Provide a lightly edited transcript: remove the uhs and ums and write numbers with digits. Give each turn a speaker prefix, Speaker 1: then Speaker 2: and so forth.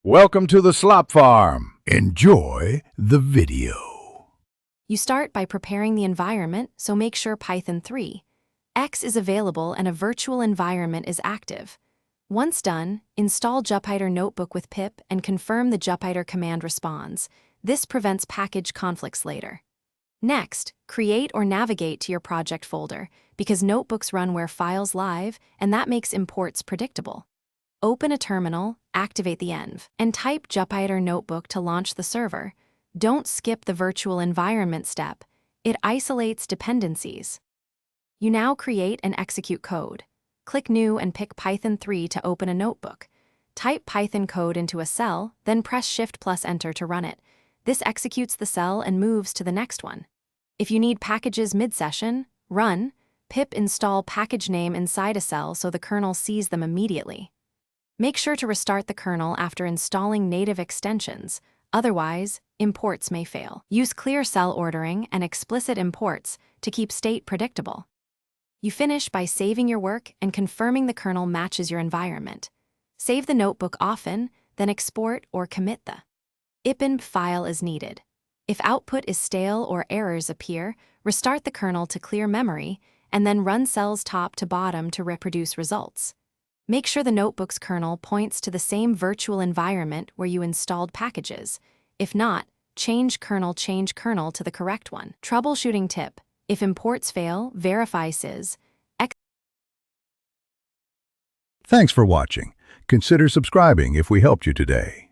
Speaker 1: Welcome to the Slop Farm. Enjoy the video.
Speaker 2: You start by preparing the environment, so make sure Python 3. X is available and a virtual environment is active. Once done, install Jupyter Notebook with pip and confirm the Jupyter command responds. This prevents package conflicts later. Next, create or navigate to your project folder, because notebooks run where files live, and that makes imports predictable. Open a terminal, activate the env, and type Jupyter Notebook to launch the server. Don't skip the virtual environment step. It isolates dependencies. You now create and execute code. Click New and pick Python 3 to open a notebook. Type Python code into a cell, then press Shift+Enter to run it. This executes the cell and moves to the next one. If you need packages mid-session, run pip install package name inside a cell so the kernel sees them immediately. Make sure to restart the kernel after installing native extensions, otherwise, imports may fail. Use clear cell ordering and explicit imports to keep state predictable. You finish by saving your work and confirming the kernel matches your environment. Save the notebook often, then export or commit the IPINB file as needed. If output is stale or errors appear, restart the kernel to clear memory, and then run cells top to bottom to reproduce results. Make sure the notebook's kernel points to the same virtual environment where you installed packages. If not, change kernel to the correct one. Troubleshooting tip: if imports fail, verify sys.
Speaker 1: Thanks for watching. Consider subscribing if we helped you today.